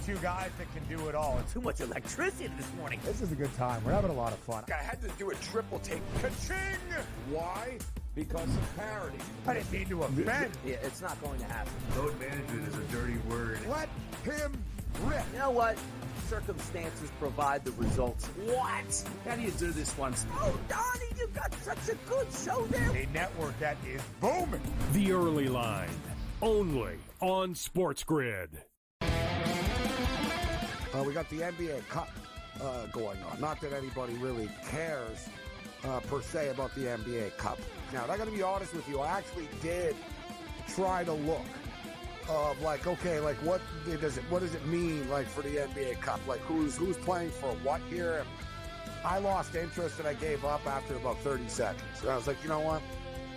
two guys that can do it all. Too much electricity this morning. This is a good time. We're having a lot of fun. I had to do a triple take. Ka-ching! Why? Because of parity. I didn't mean to offend. Yeah, it's not going to happen. Load management is a dirty word. Let him rip. You know what? Circumstances provide the results. What? How do you do this once? Oh, Donnie, you got such a good show there. A network that is booming. The Early Line, only on SportsGrid. We got the NBA Cup going on. Not that anybody really cares per se about the NBA Cup. Now, I got to be honest with you. I actually did try to look of like, okay, like what does it mean like for the NBA Cup? Like who's playing for what here? And I lost interest and I gave up after about 30 seconds. And I was like, you know what?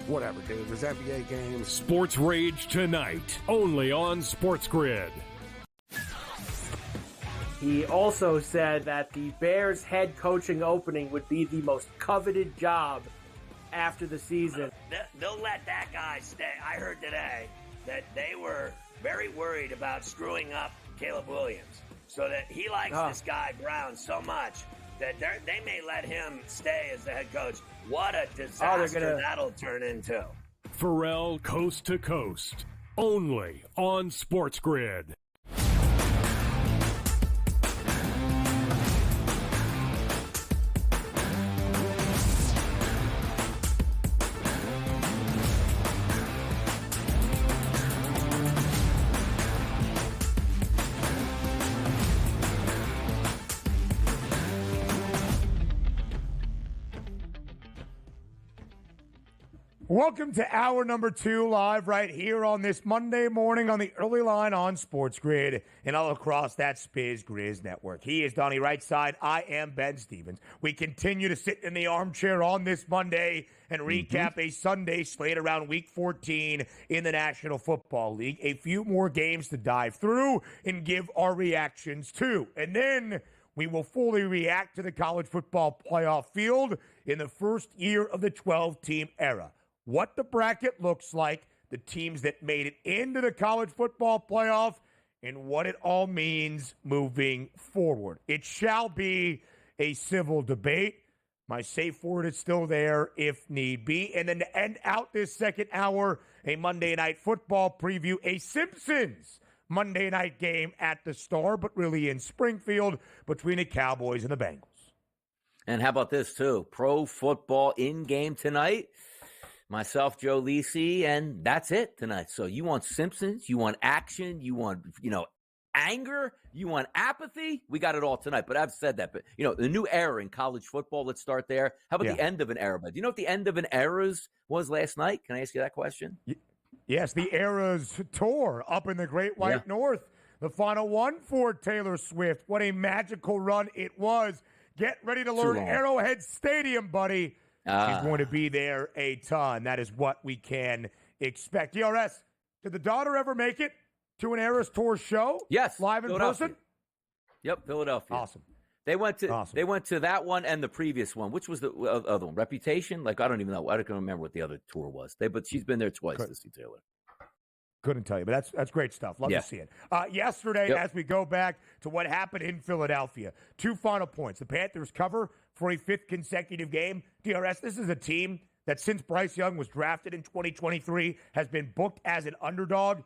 Whatever, dude. There's NBA games. Sports Rage tonight, only on SportsGrid. He also said that the Bears head coaching opening would be the most coveted job after the season. They'll let that guy stay. I heard today that they were very worried about screwing up Caleb Williams, so that he likes this guy Brown so much that they may let him stay as the head coach. What a disaster that'll turn into. Pharrell Coast to Coast, only on SportsGrid. Welcome to hour number 2, live right here on this Monday morning on the Early Line on SportsGrid and all across that SportsGrid network. He is Donnie Rightside. I am Ben Stevens. We continue to sit in the armchair on this Monday and recap a Sunday slate around Week 14 in the National Football League. A few more games to dive through and give our reactions to. And then we will fully react to the college football playoff field in the first year of the 12-team era. What the bracket looks like, the teams that made it into the college football playoff, and what it all means moving forward. It shall be a civil debate. My safe word is still there if need be. And then to end out this second hour, a Monday Night Football preview, a Simpsons Monday night game at the Star, but really in Springfield between the Cowboys and the Bengals. And how about this, too? Pro football in-game tonight. Myself, Joe Lisi, and that's it tonight. So you want Simpsons, you want action, you want, anger, you want apathy. We got it all tonight. But I've said that. But, the new era in college football, let's start there. How about the end of an era? But do you know what the end of an era was last night? Can I ask you that question? Yes, the Eras Tour up in the Great White North. The final one for Taylor Swift. What a magical run it was. Get ready to learn Arrowhead Stadium, buddy. She's going to be there a ton. That is what we can expect. DRS, did the daughter ever make it to an Eras Tour show? Yes. Live in person? Yep, Philadelphia. Awesome. They went to that one and the previous one. Which was the other one? Reputation? I don't even know. I don't remember what the other tour was. But she's been there twice to see Taylor. Couldn't tell you, but that's great stuff. Love to see it. Yesterday, as we go back to what happened in Philadelphia, 2 final points. The Panthers cover for a 5th consecutive game. DRS, this is a team that since Bryce Young was drafted in 2023 has been booked as an underdog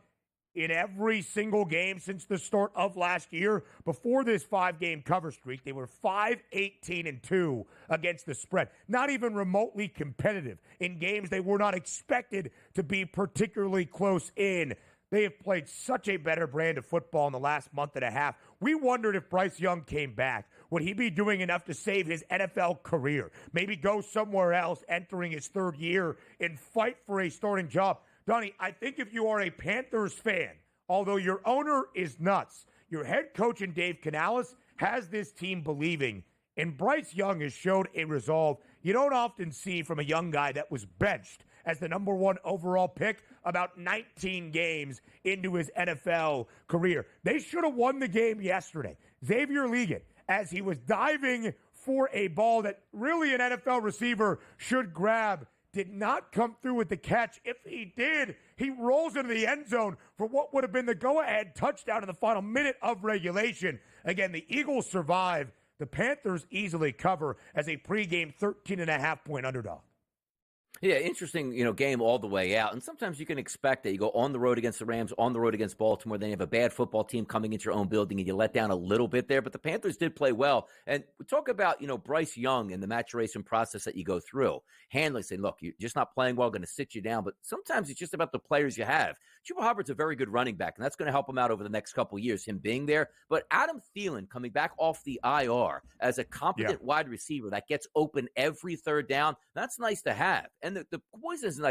in every single game since the start of last year. Before this 5-game cover streak, they were 5-18-2 against the spread. Not even remotely competitive in games they were not expected to be particularly close in. They have played such a better brand of football in the last month and a half. We wondered if Bryce Young came back, would he be doing enough to save his NFL career? Maybe go somewhere else entering his 3rd year and fight for a starting job. Donnie, I think if you are a Panthers fan, although your owner is nuts, your head coach in Dave Canales has this team believing, and Bryce Young has showed a resolve you don't often see from a young guy that was benched as the number 1 overall pick about 19 games into his NFL career. They should have won the game yesterday. Xavier Ligon, as he was diving for a ball that really an NFL receiver should grab, did not come through with the catch. If he did, he rolls into the end zone for what would have been the go-ahead touchdown in the final minute of regulation. Again, the Eagles survive. The Panthers easily cover as a pregame 13.5-point underdog. Yeah, interesting, game all the way out. And sometimes you can expect that you go on the road against the Rams, on the road against Baltimore, then you have a bad football team coming into your own building and you let down a little bit there. But the Panthers did play well. And we talk about, Bryce Young and the maturation process that you go through. Handling, saying, look, you're just not playing well, going to sit you down. But sometimes it's just about the players you have. Chuba Hubbard's a very good running back, and that's going to help him out over the next couple of years, him being there. But Adam Thielen coming back off the IR as a competent wide receiver that gets open every third down, that's nice to have. And the poison is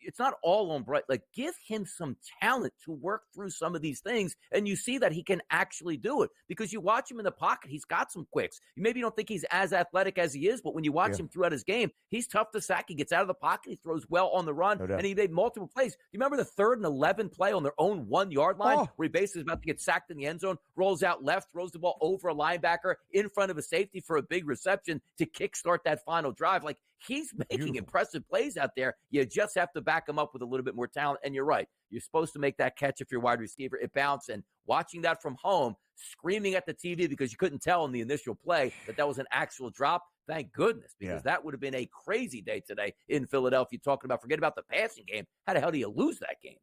it's not all on Bright. Give him some talent to work through some of these things, and you see that he can actually do it because you watch him in the pocket. He's got some quicks. You maybe don't think he's as athletic as he is, but when you watch him throughout his game, he's tough to sack. He gets out of the pocket. He throws well on the run, and he made multiple plays. You remember the 3rd and 11 play on their own 1-yard line where he basically is about to get sacked in the end zone, rolls out left, throws the ball over a linebacker in front of a safety for a big reception to kickstart that final drive. He's making impressive plays out there. You just have to back him up with a little bit more talent. And you're right. You're supposed to make that catch if you're a wide receiver. It bounced. And watching that from home, screaming at the TV because you couldn't tell in the initial play that was an actual drop. Thank goodness, because that would have been a crazy day today in Philadelphia. Talking about, forget about the passing game. How the hell do you lose that game?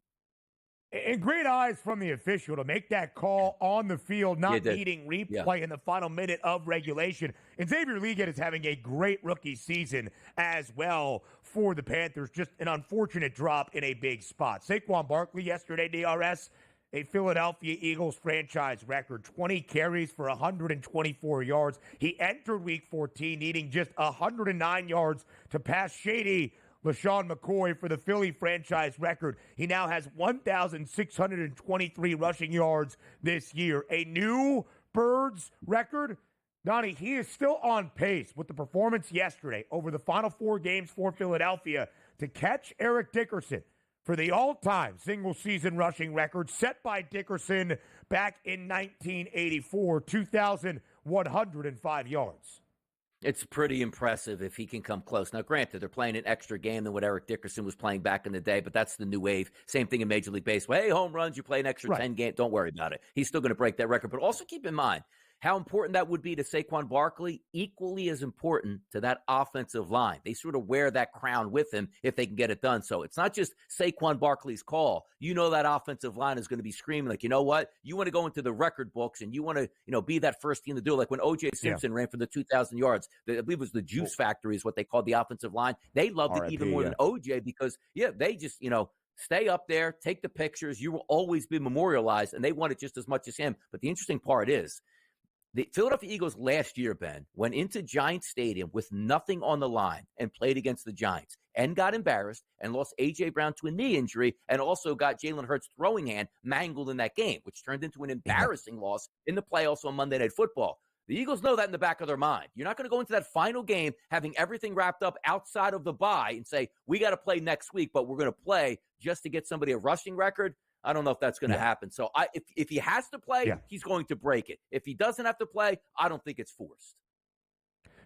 And great eyes from the official to make that call on the field, not needing replay in the final minute of regulation. And Xavier Legate is having a great rookie season as well for the Panthers. Just an unfortunate drop in a big spot. Saquon Barkley yesterday, DRS, a Philadelphia Eagles franchise record, 20 carries for 124 yards. He entered Week 14 needing just 109 yards to pass shady LaShawn McCoy for the Philly franchise record. He now has 1,623 rushing yards this year. A new Birds record. Donnie, he is still on pace with the performance yesterday over the final 4 games for Philadelphia to catch Eric Dickerson for the all-time single-season rushing record set by Dickerson back in 1984, 2,105 yards. It's pretty impressive if he can come close. Now, granted, they're playing an extra game than what Eric Dickerson was playing back in the day, but that's the new wave. Same thing in Major League Baseball. Hey, home runs, you play an extra 10 games. Don't worry about it. He's still going to break that record. But also keep in mind how important that would be to Saquon Barkley, equally as important to that offensive line. They sort of wear that crown with him if they can get it done. So it's not just Saquon Barkley's call. That offensive line is going to be screaming you know what? You want to go into the record books and you want to, be that first team to do it. Like when O.J. Simpson ran for the 2,000 yards, I believe it was the Juice Factory is what they called the offensive line. They loved it even more than O.J. because, they just, stay up there, take the pictures. You will always be memorialized, and they want it just as much as him. But the interesting part is, the Philadelphia Eagles last year, Ben, went into Giants Stadium with nothing on the line and played against the Giants and got embarrassed and lost A.J. Brown to a knee injury and also got Jalen Hurts' throwing hand mangled in that game, which turned into an embarrassing loss in the playoffs on Monday Night Football. The Eagles know that in the back of their mind. You're not going to go into that final game having everything wrapped up outside of the bye and say, we got to play next week, but we're going to play just to get somebody a rushing record. I don't know if that's going to happen. So if he has to play, he's going to break it. If he doesn't have to play, I don't think it's forced.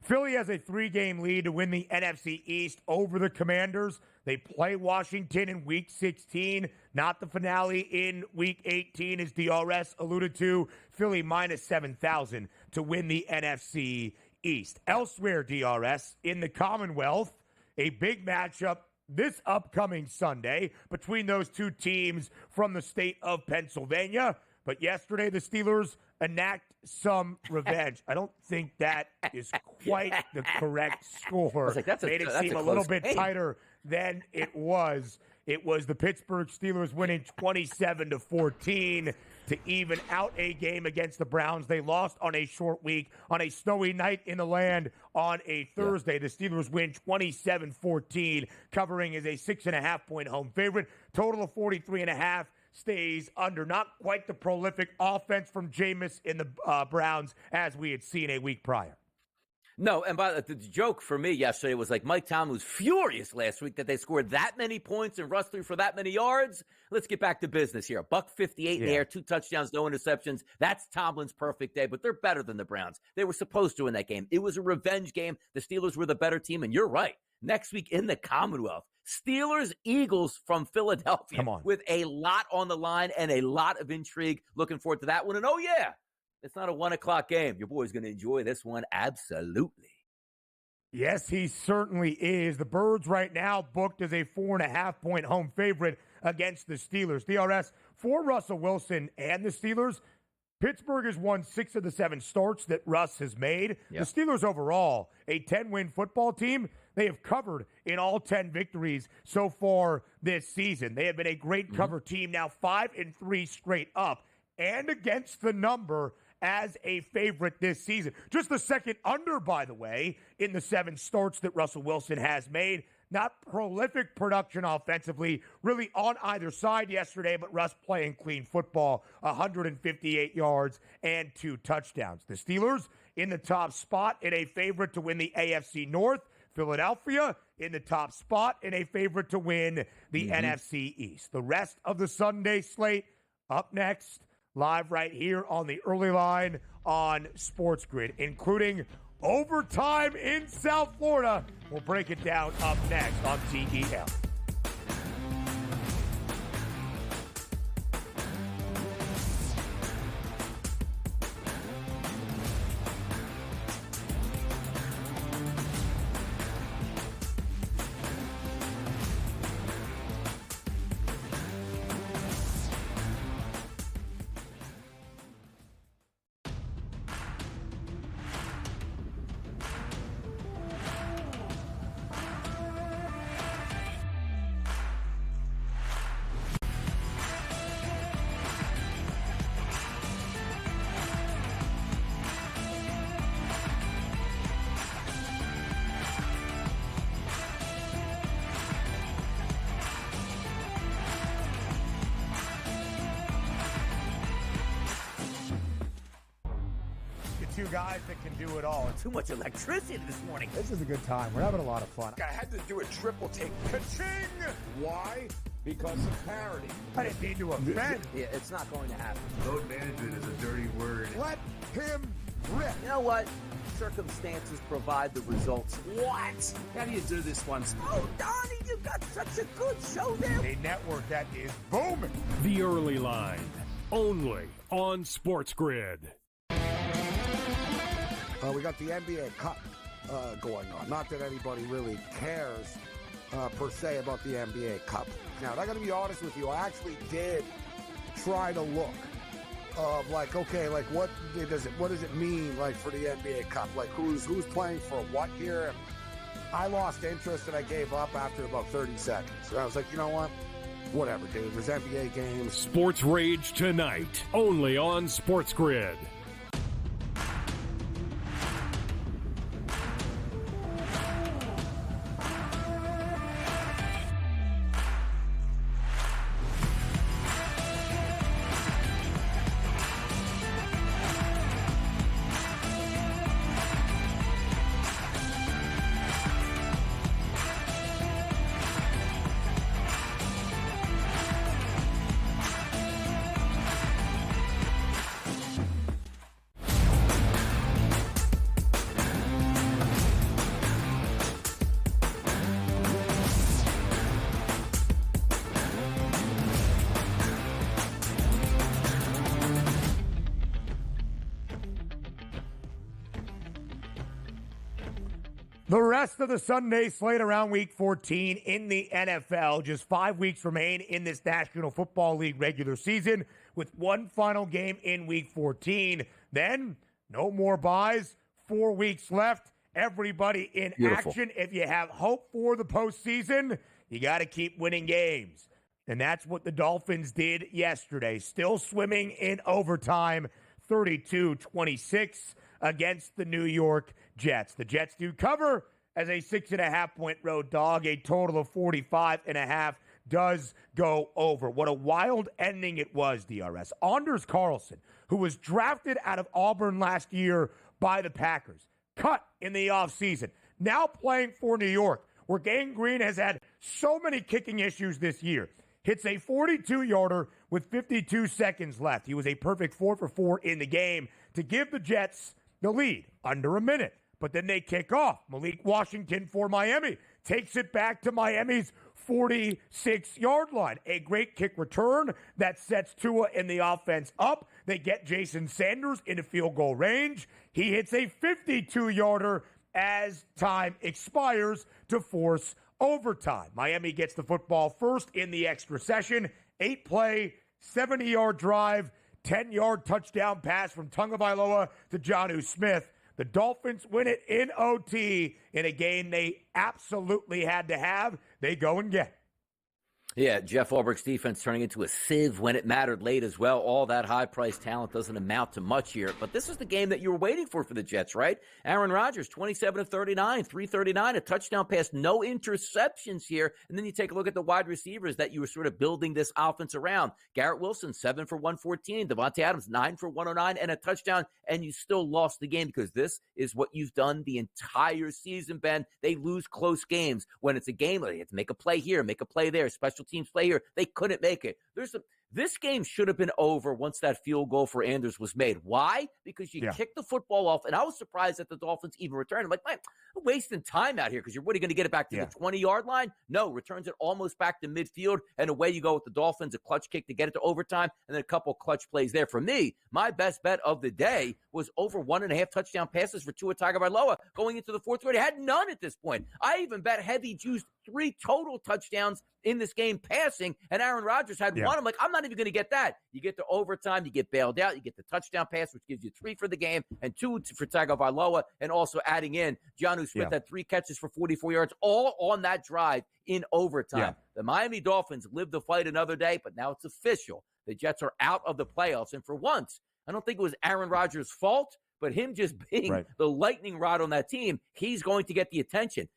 Philly has a 3-game lead to win the NFC East over the Commanders. They play Washington in Week 16, not the finale in Week 18, as DRS alluded to. Philly minus 7,000 to win the NFC East. Elsewhere, DRS, in the Commonwealth, a big matchup this upcoming Sunday between those two teams from the state of Pennsylvania. But yesterday, the Steelers enact some revenge. I don't think that is quite the correct score. Made it seem a little bit tighter than it was. It was the Pittsburgh Steelers winning 27-14 to even out a game against the Browns. They lost on a short week, on a snowy night in the land on a Thursday. The Steelers win 27-14, covering as a 6.5-point home favorite. Total of 43.5 stays under. Not quite the prolific offense from Jameis in the Browns as we had seen a week prior. No, and by the joke for me yesterday was like Mike Tomlin was furious last week that they scored that many points and Russ threw for that many yards. Let's get back to business here. $158 in the air, 2 touchdowns, no interceptions. That's Tomlin's perfect day, but they're better than the Browns. They were supposed to win that game. It was a revenge game. The Steelers were the better team, and you're right. Next week in the Commonwealth, Steelers-Eagles from Philadelphia. Come on. With a lot on the line and a lot of intrigue. Looking forward to that one. And, oh, yeah. It's not a 1 o'clock game. Your boy's going to enjoy this one. Absolutely. Yes, he certainly is. The Birds right now booked as a 4.5-point home favorite against the Steelers. DRS, for Russell Wilson and the Steelers, Pittsburgh has won 6 of the 7 starts that Russ has made. Yep. The Steelers overall, a 10-win football team. They have covered in all 10 victories so far this season. They have been a great cover team now 5-3 straight up and against the number as a favorite this season. Just the second under, by the way, in the 7 starts that Russell Wilson has made. Not prolific production offensively, really on either side yesterday, but Russ playing clean football, 158 yards and 2 touchdowns. The Steelers in the top spot and a favorite to win the AFC North. Philadelphia in the top spot and a favorite to win the NFC East. The rest of the Sunday slate up next. Live right here on the early line on SportsGrid, including overtime in South Florida. We'll break it down up next on TEL. Two guys that can do it all. Too much electricity this morning. This is a good time. We're having a lot of fun. I had to do a triple take. Ka-ching! Why? Because of parity. I didn't mean to offend. Yeah, it's not going to happen. Load management is a dirty word. Let him rip. You know what? Circumstances provide the results. What? How do you do this one? Oh, Donnie, you got such a good show there. A network that is booming. The Early Line, only on SportsGrid. We got the NBA Cup going on. Not that anybody really cares per se about the NBA Cup. Now, I'm going to be honest with you. I actually did try to look of like, okay, like what does it mean like for the NBA Cup? Like who's playing for what here? And I lost interest and I gave up after about 30 seconds. So I was like, you know what? Whatever, dude. There's NBA games. Sports Rage tonight, only on SportsGrid. The rest of the Sunday slate around Week 14 in the NFL. Just 5 weeks remain in this National Football League regular season with one final game in Week 14. Then, no more buys. 4 weeks left. Everybody in action. If you have hope for the postseason, you got to keep winning games. And that's what the Dolphins did yesterday. Still swimming in overtime, 32-26 against the New York Jets. The Jets do cover as a 6.5-point road dog. A total of 45.5 does go over. What a wild ending it was, DRS. Anders Carlson, who was drafted out of Auburn last year by the Packers, cut in the offseason. Now playing for New York, where Gang Green has had so many kicking issues this year. Hits a 42-yarder with 52 seconds left. He was a perfect 4 for 4 in the game to give the Jets the lead under a minute. But then they kick off. Malik Washington for Miami takes it back to Miami's 46-yard line. A great kick return that sets Tua in the offense up. They get Jason Sanders into field goal range. He hits a 52-yarder as time expires to force overtime. Miami gets the football first in the extra session. 8-play, 70-yard drive, 10-yard touchdown pass from Tagovailoa to Jonnu Smith. The Dolphins win it in OT in a game they absolutely had to have. They go and get. Yeah, Jeff Ulbricht's defense turning into a sieve when it mattered late as well. All that high-priced talent doesn't amount to much here. But this is the game that you were waiting for the Jets, right? Aaron Rodgers, 27 of 39, 339, a touchdown pass, no interceptions here. And then you take a look at the wide receivers that you were sort of building this offense around. Garrett Wilson, 7 for 114. Devontae Adams, 9 for 109, and a touchdown. And you still lost the game because this is what you've done the entire season, Ben. They lose close games when it's a game. They have to make a play here, make a play there, special teams play here. They couldn't make it. This game should have been over once that field goal for Anders was made. Why? Because you kicked the football off, and I was surprised that the Dolphins even returned. I'm like, man, I'm wasting time out here because you're really going to get it back to the 20-yard line? No, returns it almost back to midfield, and away you go with the Dolphins, a clutch kick to get it to overtime, and then a couple clutch plays there. For me, my best bet of the day was over 1.5 touchdown passes for Tua Tagovailoa going into the fourth quarter. He had none at this point. I even bet heavy juice 3 total touchdowns in this game passing, and Aaron Rodgers had 1. I'm like, I'm not even going to get that. You get to overtime, you get bailed out, you get the touchdown pass, which gives you 3 for the game, and 2 for Tagovailoa, and also adding in Jonnu Smith had 3 catches for 44 yards, all on that drive in overtime. The Miami Dolphins live the fight another day, but now it's official. The Jets are out of the playoffs, and for once, I don't think it was Aaron Rodgers' fault, but him just being the lightning rod on that team, he's going to get the attention.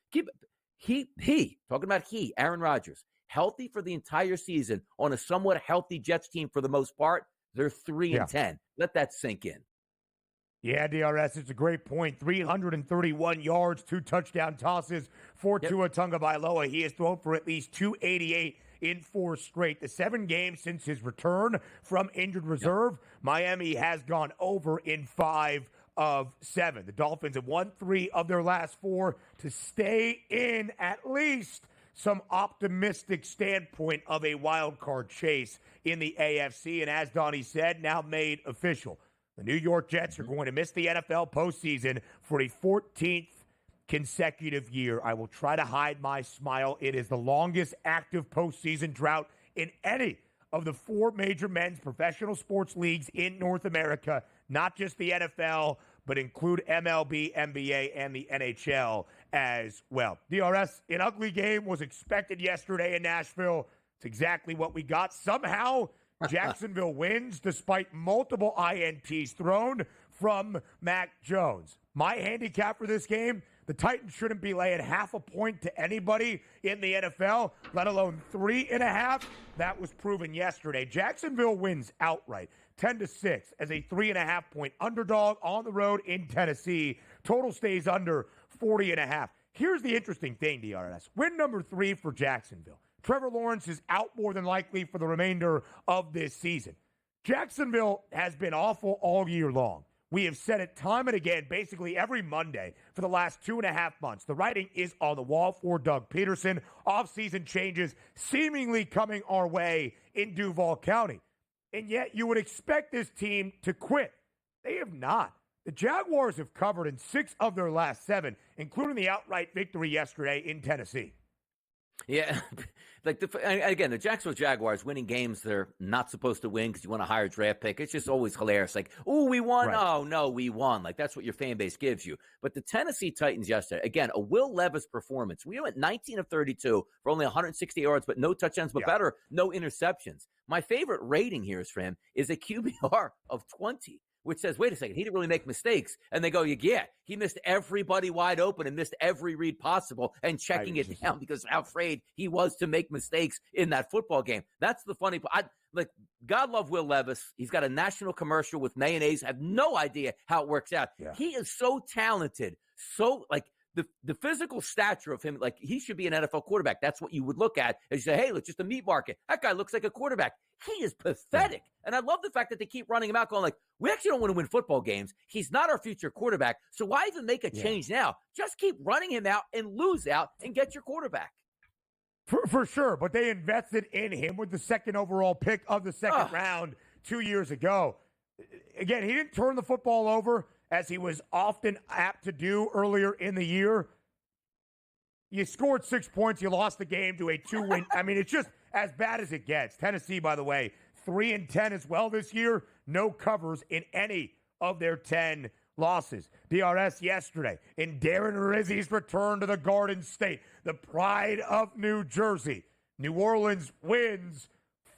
Aaron Rodgers, healthy for the entire season on a somewhat healthy Jets team for the most part. They're 3-10. Let that sink in. Yeah, DRS, it's a great point. 331 yards, 2 touchdown tosses for Tua Tagovailoa. He has thrown for at least 288 in 4 straight. The 7 games since his return from injured reserve, Miami has gone over in 5 of 7. The Dolphins have won 3 of their last 4 to stay in at least some optimistic standpoint of a wild card chase in the AFC. And as Donnie said, now made official. The New York Jets are going to miss the NFL postseason for a 14th consecutive year. I will try to hide my smile. It is the longest active postseason drought in any of the 4 major men's professional sports leagues in North America, not just the NFL, but include MLB, NBA, and the NHL as well. DRS, an ugly game was expected yesterday in Nashville. It's exactly what we got. Somehow, Jacksonville wins despite multiple INTs thrown from Mac Jones. My handicap for this game, the Titans shouldn't be laying half a point to anybody in the NFL, let alone 3.5. That was proven yesterday. Jacksonville wins outright, 10-6, as a 3.5-point underdog on the road in Tennessee. Total stays under 40.5. Here's the interesting thing, DRS. Win number 3 for Jacksonville. Trevor Lawrence is out more than likely for the remainder of this season. Jacksonville has been awful all year long. We have said it time and again, basically every Monday for the last 2.5 months. The writing is on the wall for Doug Peterson. Offseason changes seemingly coming our way in Duval County. And yet you would expect this team to quit. They have not. The Jaguars have covered in 6 of their last 7, including the outright victory yesterday in Tennessee. Yeah, again, the Jacksonville Jaguars winning games they're not supposed to win because you want a higher draft pick. It's just always hilarious. Like, oh, we won. Right. Oh, no, we won. Like, that's what your fan base gives you. But the Tennessee Titans yesterday, again, a Will Levis performance. We went 19 of 32 for only 160 yards, but no touchdowns, but better, no interceptions. My favorite rating here is for him is a QBR of 20. which says, wait a second, he didn't really make mistakes. And they go, yeah, he missed everybody wide open and missed every read possible and checking it down because of how afraid he was to make mistakes in that football game. That's the funny part. Like, God love Will Levis. He's got a national commercial with mayonnaise. I have no idea how it works out. Yeah. He is so talented. So, like, the physical stature of him, like, he should be an NFL quarterback. That's what you would look at as you say, hey, look, just a meat market. That guy looks like a quarterback. He is pathetic. Yeah. And I love the fact that they keep running him out going like, we actually don't want to win football games. He's not our future quarterback. So why even make a change now? Just keep running him out and lose out and get your quarterback. For sure, but they invested in him with the second overall pick of the second round 2 years ago. Again, he didn't turn the football over as he was often apt to do earlier in the year. You scored 6 points. You lost the game to a 2-win. I mean, it's just as bad as it gets. Tennessee, by the way, 3-10 as well this year. No covers in any of their 10 losses. DRS yesterday in Darren Rizzi's return to the Garden State, the pride of New Jersey. New Orleans wins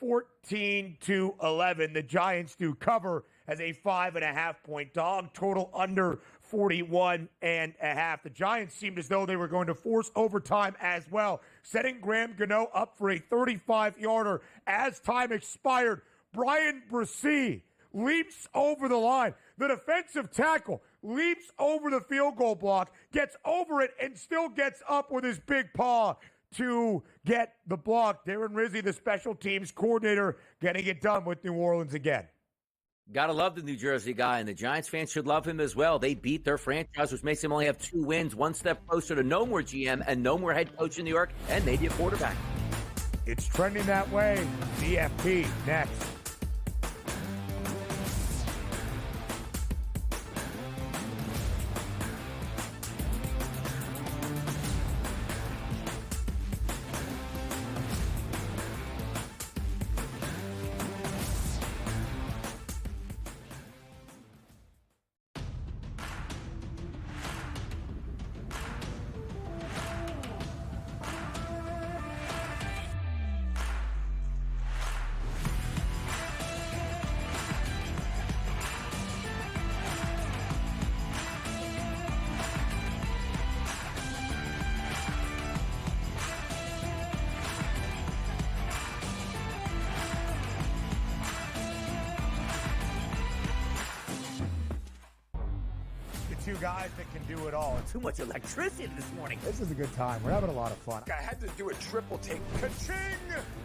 14-11. The Giants do cover as a 5.5-point dog. Total under 41.5. The Giants seemed as though they were going to force overtime as well, setting Graham Gano up for a 35-yarder as time expired. Brian Bresee leaps over the line. The defensive tackle leaps over the field goal block, gets over it, and still gets up with his big paw to get the block. Darren Rizzi, the special teams coordinator, getting it done with New Orleans again. Gotta love the New Jersey guy, and the Giants fans should love him as well. They beat their franchise, which makes them only have 2 wins, one step closer to no more GM and no more head coach in New York, and maybe a quarterback. It's trending that way. CFP next. Two guys that can do it all. Too much electricity this morning. This is a good time. We're having a lot of fun. I had to do a triple take. Ka-ching!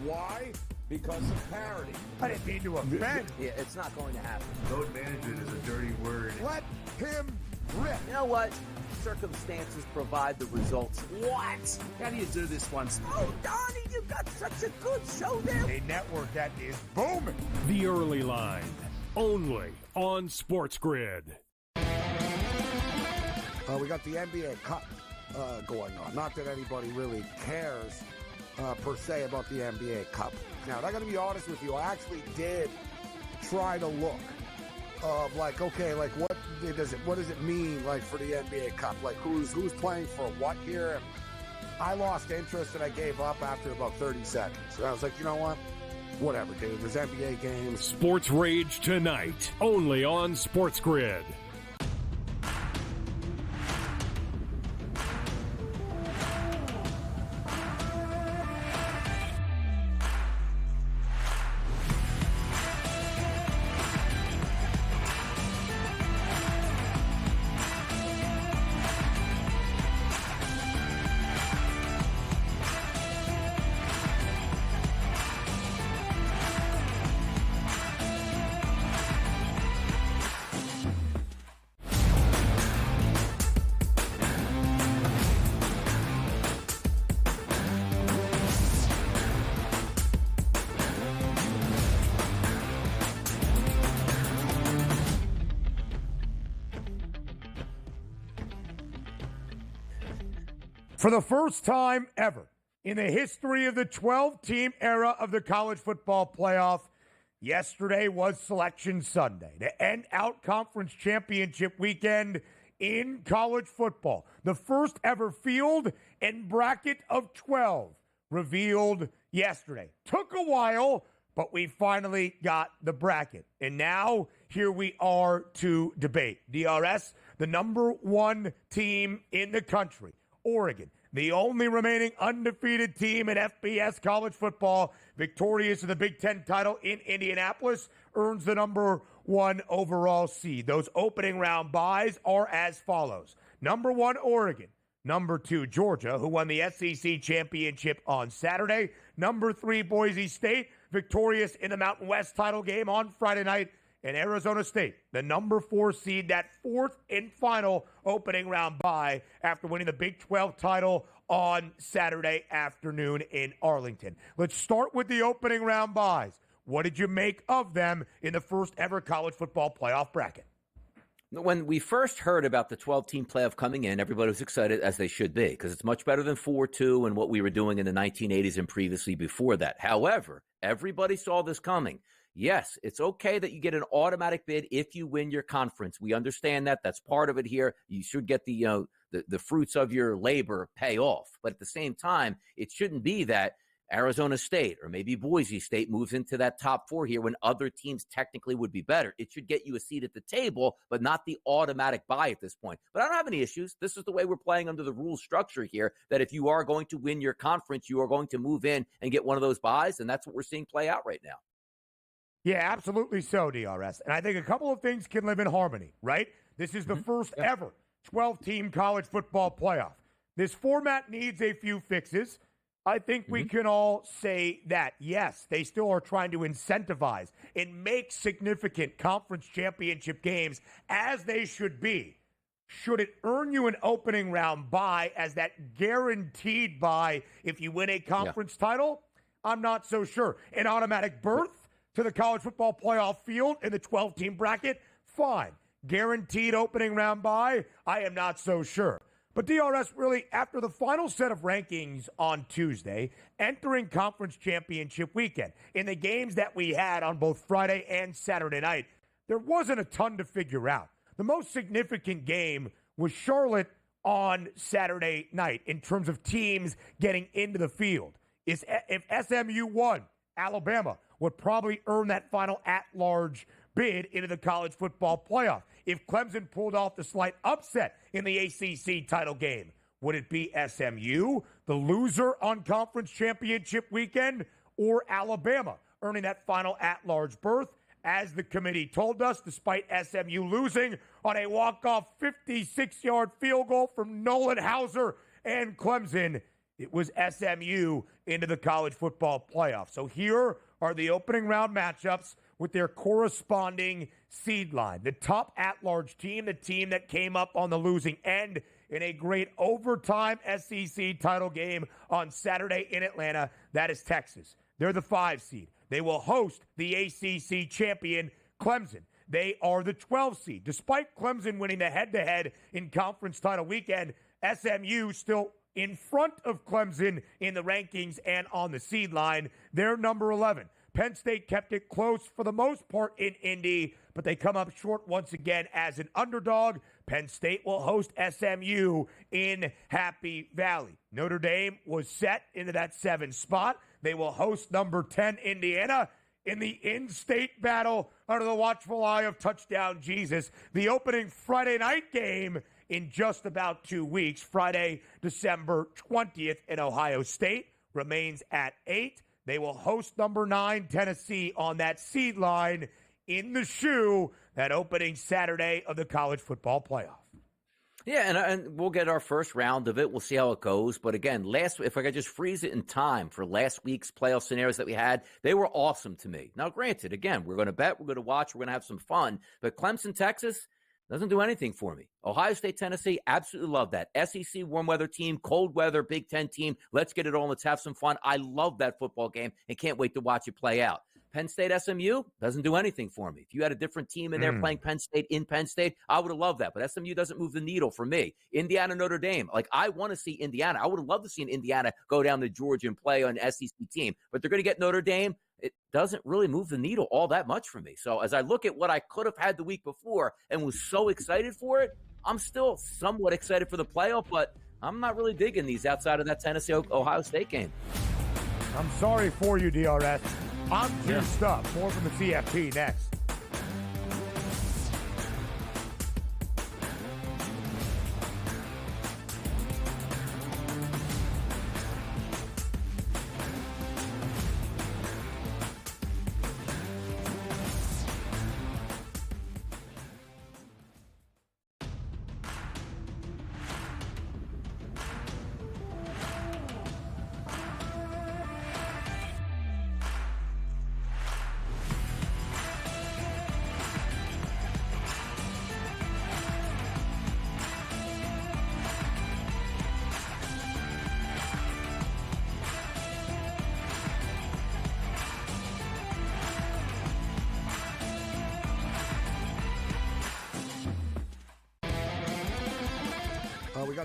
Why? Because of parity. I didn't mean to offend. Yeah, it's not going to happen. Load management is a dirty word. Let him rip. You know what? Circumstances provide the results. What? How do you do this once? Oh, Donnie, you got such a good show there. A network that is booming. The Early Line, only on SportsGrid. We got the NBA Cup going on. Not that anybody really cares per se about the NBA Cup. Now, I got to be honest with you. I actually did try to look of like, okay, like what does it mean like for the NBA Cup? Like who's playing for what here? And I lost interest and I gave up after about 30 seconds. And I was like, you know what? Whatever, dude. There's NBA games. Sports Rage tonight, only on SportsGrid. For the first time ever in the history of the 12-team era of the college football playoff, yesterday was Selection Sunday to end out conference championship weekend in college football. The first ever field and bracket of 12 revealed yesterday. Took a while, but we finally got the bracket. And now here we are to debate. DRS, the number one team in the country, Oregon, the only remaining undefeated team in FBS college football, victorious in the Big Ten title in Indianapolis, earns the number one overall seed. Those opening round buys are as follows. Number one, Oregon. Number two, Georgia, who won the SEC championship on Saturday. Number three, Boise State, victorious in the Mountain West title game on Friday night. And Arizona State, the number four seed, that fourth and final opening round bye after winning the Big 12 title on Saturday afternoon in Arlington. Let's start with the opening round buys. What did you make of them in the first ever college football playoff bracket? When we first heard about the 12-team playoff coming in, everybody was excited, as they should be, because it's much better than 4-2 and what we were doing in the 1980s and previously before that. However, everybody saw this coming. Yes, it's okay that you get an automatic bid if you win your conference. We understand that. That's part of it here. You should get the fruits of your labor pay off. But at the same time, it shouldn't be that Arizona State or maybe Boise State moves into that top four here when other teams technically would be better. It should get you a seat at the table, but not the automatic bye at this point. But I don't have any issues. This is the way we're playing under the rule structure here, that if you are going to win your conference, you are going to move in and get one of those buys, and that's what we're seeing play out right now. Yeah, absolutely so, DRS. And I think a couple of things can live in harmony, right? This is the first ever 12-team college football playoff. This format needs a few fixes. I think we can all say that, yes, they still are trying to incentivize and make significant conference championship games as they should be. Should it earn you an opening round bye as that guaranteed bye if you win a conference title? I'm not so sure. An automatic berth to the college football playoff field in the 12-team bracket? Fine. Guaranteed opening round bye? I am not so sure. But DRS, really, after the final set of rankings on Tuesday, entering conference championship weekend, in the games that we had on both Friday and Saturday night, there wasn't a ton to figure out. The most significant game was Charlotte on Saturday night in terms of teams getting into the field. If SMU won, Alabama would probably earn that final at-large bid into the college football playoff. If Clemson pulled off the slight upset in the ACC title game, would it be SMU, the loser on conference championship weekend, or Alabama earning that final at-large berth? As the committee told us, despite SMU losing on a walk-off 56-yard field goal from Nolan Hauser and Clemson, it was SMU into the college football playoff. So here are the opening round matchups with their corresponding seed line. The top at-large team, the team that came up on the losing end in a great overtime SEC title game on Saturday in Atlanta, that is Texas. They're the 5 seed. They will host the ACC champion, Clemson. They are the 12 seed. Despite Clemson winning the head-to-head in conference title weekend, SMU still in front of Clemson in the rankings and on the seed line. They're number 11. Penn State kept it close for the most part in Indy, but they come up short once again as an underdog. Penn State will host SMU in Happy Valley. Notre Dame was set into that 7 spot. They will host number 10 Indiana in the in-state battle under the watchful eye of Touchdown Jesus. The opening Friday night game in just about 2 weeks, Friday, December 20th in Ohio State, remains at 8. They will host number 9 Tennessee on that seed line in the shoe that opening Saturday of the college football playoff. Yeah, and we'll get our first round of it. We'll see how it goes. But again, if I could just freeze it in time for last week's playoff scenarios that we had, they were awesome to me. Now, granted, again, we're going to bet, we're going to watch, we're going to have some fun. But Clemson, Texas, doesn't do anything for me. Ohio State, Tennessee, absolutely love that. SEC, warm weather team, cold weather, Big Ten team. Let's get it on. Let's have some fun. I love that football game and can't wait to watch it play out. Penn State, SMU, doesn't do anything for me. If you had a different team in there playing Penn State in Penn State, I would have loved that. But SMU doesn't move the needle for me. Indiana, Notre Dame. I want to see Indiana. I would have loved to see Indiana go down to Georgia and play an SEC team. But they're going to get Notre Dame. It doesn't really move the needle all that much for me. So as I look at what I could have had the week before and was so excited for it, I'm still somewhat excited for the playoff, but I'm not really digging these outside of that Tennessee-Ohio State game. I'm sorry for you, DRS. I'm juiced up. More from the CFP next.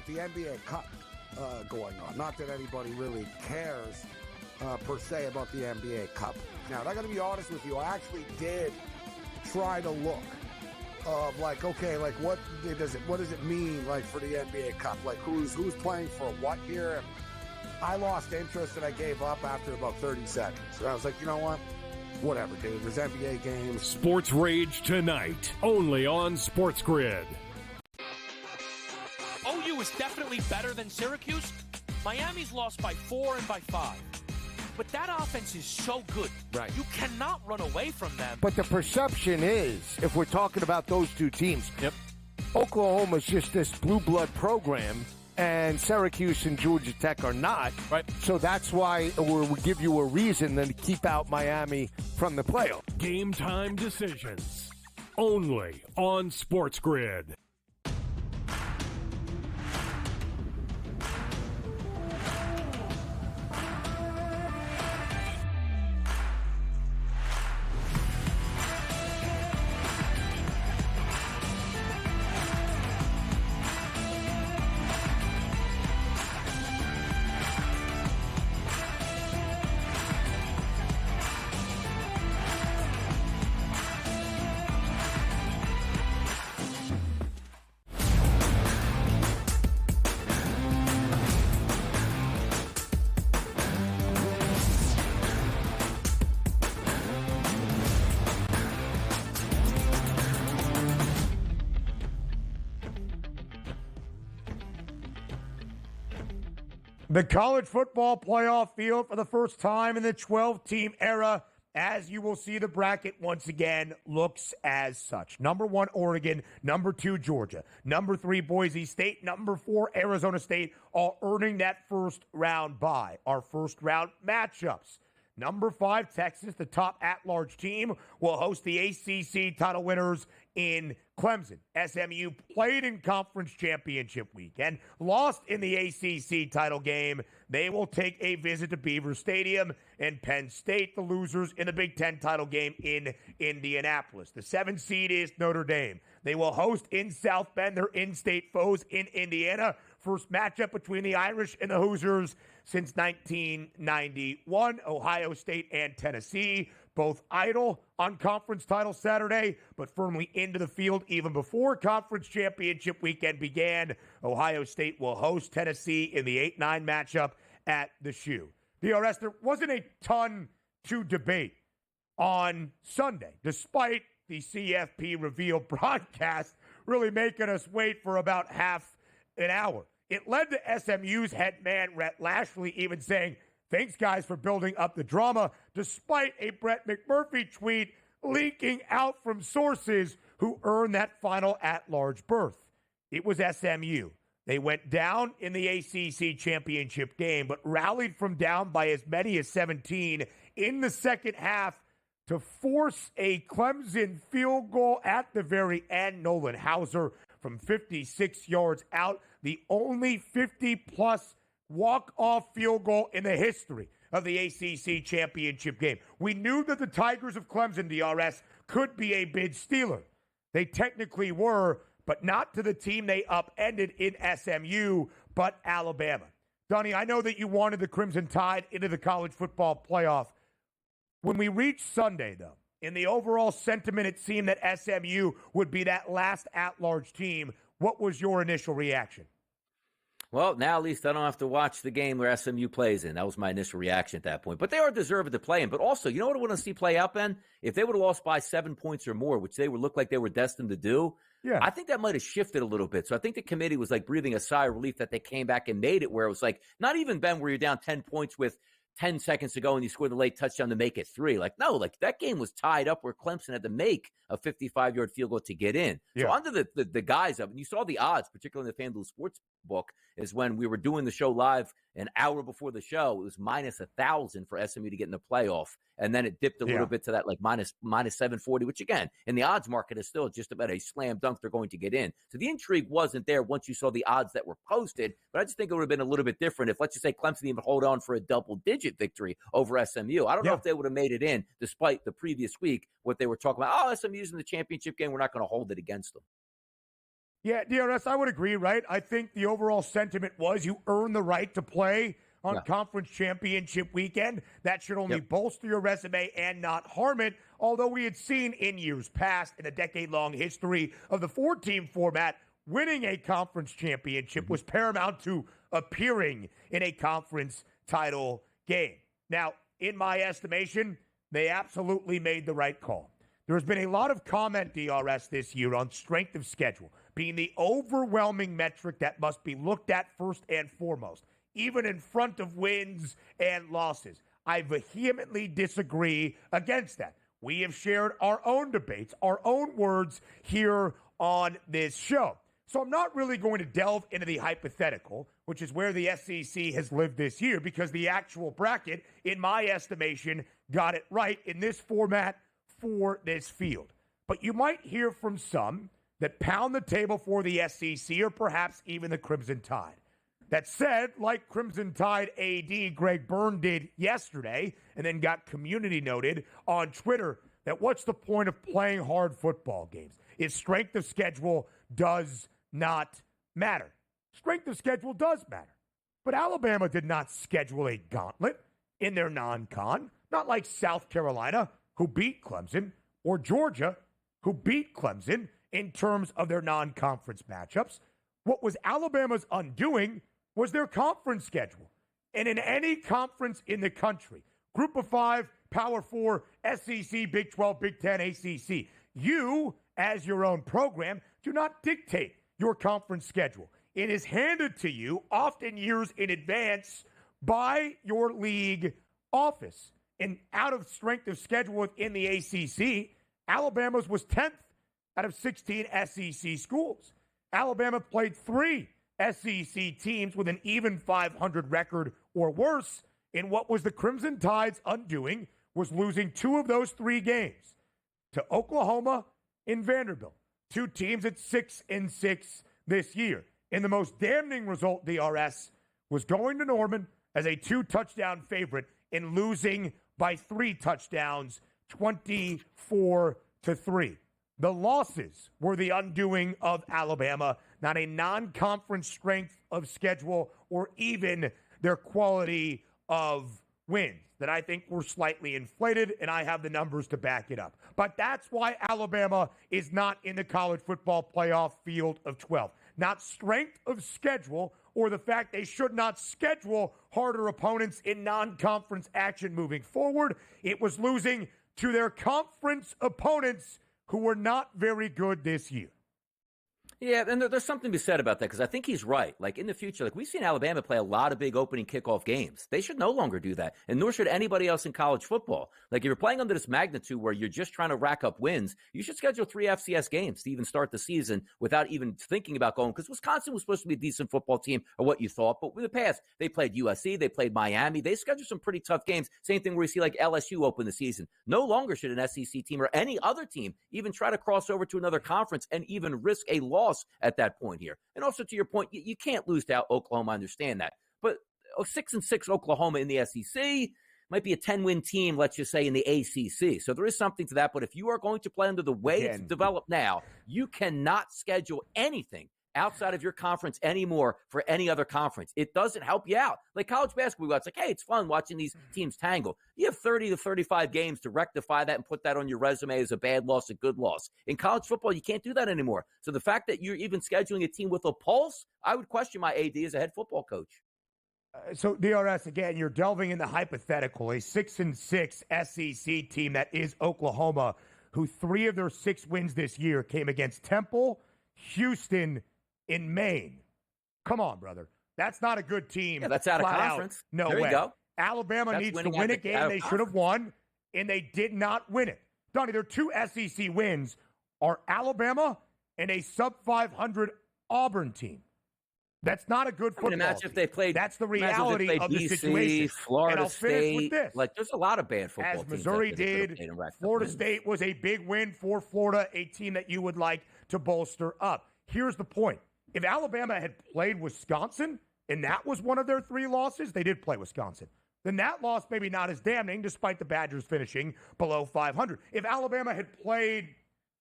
got the NBA Cup going on. Not that anybody really cares per se about the NBA Cup. Now, I got to be honest with you. I actually did try to look of like, okay, like what does it mean like for the NBA Cup? Like who's playing for what here? And I lost interest and I gave up after about 30 seconds. And I was like, you know what? Whatever, dude. There's NBA games. Sports Rage tonight, only on SportsGrid. OU is definitely better than Syracuse. Miami's lost by 4 and by 5. But that offense is so good. Right. You cannot run away from them. But the perception is, if we're talking about those two teams, Oklahoma's just this blue blood program, and Syracuse and Georgia Tech are not. Right. So that's why we give you a reason then to keep out Miami from the playoff. Game time decisions, only on SportsGrid. The college football playoff field for the first time in the 12-team era, as you will see the bracket once again, looks as such. Number 1, Oregon. Number 2, Georgia. Number 3, Boise State. Number 4, Arizona State, all earning that first round bye. Our first round matchups. Number 5, Texas, the top at-large team, will host the ACC title winners in Clemson. SMU played in conference championship weekend, lost in the ACC title game. They will take a visit to Beaver Stadium, and Penn State, the losers in the Big Ten title game in Indianapolis. The 7th seed is Notre Dame. They will host in South Bend their in-state foes in Indiana. First matchup between the Irish and the Hoosiers since 1991. Ohio State and Tennessee, both idle on conference title Saturday, but firmly into the field even before conference championship weekend began. Ohio State will host Tennessee in the 8-9 matchup at the Shoe. DRS, there wasn't a ton to debate on Sunday, despite the CFP reveal broadcast really making us wait for about half an hour. It led to SMU's head man, Rhett Lashley, even saying, "Thanks, guys, for building up the drama," despite a Brett McMurphy tweet leaking out from sources who earned that final at-large berth. It was SMU. They went down in the ACC championship game, but rallied from down by as many as 17 in the second half to force a Clemson field goal at the very end. Nolan Hauser from 56 yards out, the only 50-plus walk-off field goal in the history of the ACC championship game. We knew that the Tigers of Clemson, DRS, could be a bid stealer. They technically were, but not to the team they upended in SMU, but Alabama. Donnie, I know that you wanted the Crimson Tide into the college football playoff. When we reached Sunday, though, in the overall sentiment, it seemed that SMU would be that last at-large team. What was your initial reaction? Well, now at least I don't have to watch the game where SMU plays in. That was my initial reaction at that point. But they are deserving to play in. But also, you know what I want to see play out, Ben? If they would have lost by 7 points or more, which they would look like they were destined to do, I think that might have shifted a little bit. So I think the committee was like breathing a sigh of relief that they came back and made it where it was like, not even, Ben, where you're down 10 points with 10 seconds to go and you scored the late touchdown to make it 3. Like, no, like that game was tied up where Clemson had to make a 55-yard field goal to get in. Yeah. So under the guise of, and you saw the odds, particularly in the FanDuel Sports book, is when we were doing the show live an hour before the show, it was minus 1,000 for SMU to get in the playoff. And then it dipped a little bit to that like minus 740, which again, in the odds market is still just about a slam dunk they're going to get in. So the intrigue wasn't there once you saw the odds that were posted, but I just think it would have been a little bit different if, let's just say, Clemson even hold on for a double-digit victory over SMU. I don't know if they would have made it in, despite the previous week, what they were talking about. Oh, SMU's in the championship game. We're not going to hold it against them. Yeah, DRS, I would agree, right? I think the overall sentiment was you earn the right to play on conference championship weekend. That should only bolster your resume and not harm it. Although we had seen in years past, in a decade-long history of the 4-team format, winning a conference championship was paramount to appearing in a conference title game. Now, in my estimation, they absolutely made the right call. There has been a lot of comment, DRS, this year on strength of schedule being the overwhelming metric that must be looked at first and foremost, even in front of wins and losses. I vehemently disagree against that. We have shared our own debates, our own words here on this show. So I'm not really going to delve into the hypothetical, which is where the SEC has lived this year, because the actual bracket, in my estimation, got it right in this format for this field. But you might hear from some that pound the table for the SEC or perhaps even the Crimson Tide. That said, like Crimson Tide AD Greg Byrne did yesterday, and then got community noted on Twitter, that what's the point of playing hard football games if strength of schedule does not matter? Strength of schedule does matter. But Alabama did not schedule a gauntlet in their non-con, not like South Carolina, who beat Clemson, or Georgia, who beat Clemson in terms of their non-conference matchups. What was Alabama's undoing was their conference schedule. And in any conference in the country, Group of 5, Power 4, SEC, Big 12, Big 10, ACC, you, as your own program, do not dictate your conference schedule. It is handed to you, often years in advance, by your league office. And out of strength of schedule within the ACC, Alabama's was 10th out of 16 SEC schools. Alabama played 3 SEC teams with an even 500 record or worse, and what was the Crimson Tide's undoing was losing 2 of those 3 games to Oklahoma and Vanderbilt, 2 teams at 6-6 this year. And the most damning result, DRS, was going to Norman as a 2-touchdown favorite and losing by 3 touchdowns, 24-3. The losses were the undoing of Alabama, not a non-conference strength of schedule or even their quality of wins that I think were slightly inflated, and I have the numbers to back it up. But that's why Alabama is not in the college football playoff field of 12. Not strength of schedule or the fact they should not schedule harder opponents in non-conference action moving forward. It was losing to their conference opponents who were not very good this year. Yeah, and there's something to be said about that, because I think he's right. Like, in the future, like, we've seen Alabama play a lot of big opening kickoff games. They should no longer do that, and nor should anybody else in college football. Like, if you're playing under this magnitude where you're just trying to rack up wins, you should schedule 3 FCS games to even start the season without even thinking about going, because Wisconsin was supposed to be a decent football team, or what you thought, but in the past, they played USC, they played Miami, they scheduled some pretty tough games. Same thing where you see, like, LSU open the season. No longer should an SEC team or any other team even try to cross over to another conference and even risk a loss at that point here. And also, to your point, you can't lose to Oklahoma. I understand that. But 6-6 Oklahoma in the SEC might be a 10-win team, let's just say, in the ACC. So there is something to that. But if you are going to play under the way it's developed now, you cannot schedule anything outside of your conference anymore for any other conference. It doesn't help you out. Like college basketball, it's like, hey, it's fun watching these teams tangle. You have 30 to 35 games to rectify that and put that on your resume as a bad loss, a good loss. In college football, you can't do that anymore. So the fact that you're even scheduling a team with a pulse, I would question my AD as a head football coach. So, DRS, again, you're delving in the hypothetical. A 6-6 SEC team that is Oklahoma, who 3 of their 6 wins this year came against Temple, Houston, in Maine. Come on, brother. That's not a good team. Yeah, that's out of conference. No there way. You go. Alabama needs to win a game they should have won, and they did not win it. Donnie, their 2 SEC wins are Alabama and a sub-500 Auburn team. That's not a good football imagine team. If they played, that's the reality of the situation. Florida and I'll finish State, with this. like, there's a lot of bad football As teams. Missouri did, Florida State was a big win for Florida, a team that you would like to bolster up. Here's the point. If Alabama had played Wisconsin, and that was one of their 3 losses, they did play Wisconsin, then that loss maybe not as damning, despite the Badgers finishing below 500. If Alabama had played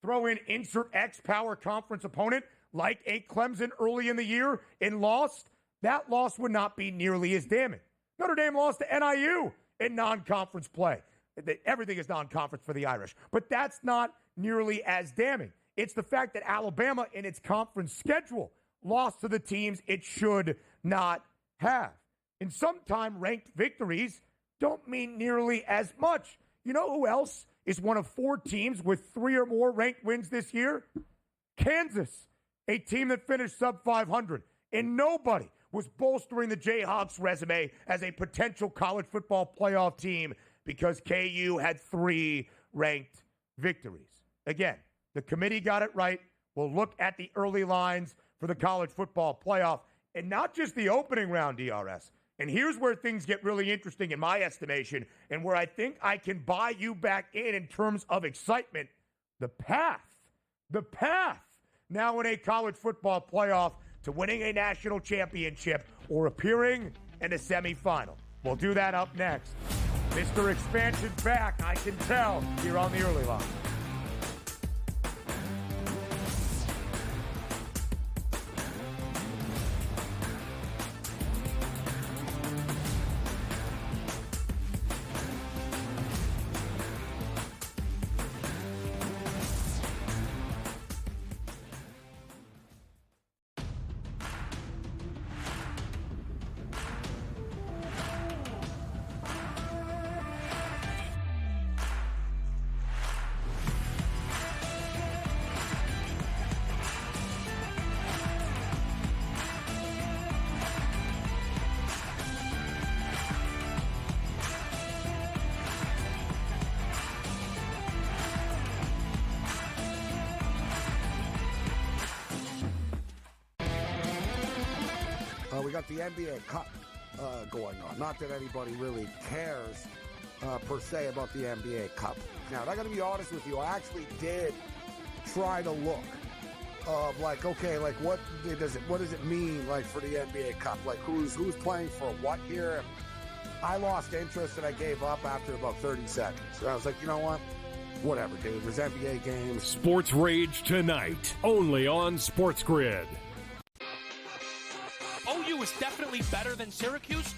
throw in insert X power conference opponent like a Clemson early in the year and lost, that loss would not be nearly as damning. Notre Dame lost to NIU in non-conference play. Everything is non-conference for the Irish, but that's not nearly as damning. It's the fact that Alabama in its conference schedule lost to the teams it should not have. And sometimes ranked victories don't mean nearly as much. You know who else is one of 4 teams with 3 or more ranked wins this year? Kansas, a team that finished sub 500. And nobody was bolstering the Jayhawks' resume as a potential college football playoff team because KU had 3 ranked victories. Again, the committee got it right. We'll look at the early lines for the college football playoff and not just the opening round, DRS. And here's where things get really interesting in my estimation and where I think I can buy you back in terms of excitement. The path now in a college football playoff to winning a national championship or appearing in a semifinal. We'll do that up next. Mr. Expansion's back, I can tell, here on the early line. We got the NBA Cup going on. Not that anybody really cares per se about the NBA Cup. Now, I got to be honest with you. I actually did try to look of like, okay, like what does it mean like for the NBA Cup? Like who's playing for what here? I lost interest and I gave up after about 30 seconds. And I was like, you know what? Whatever, dude. There's NBA games. Sports Rage tonight, only on SportsGrid. OU is definitely better than Syracuse.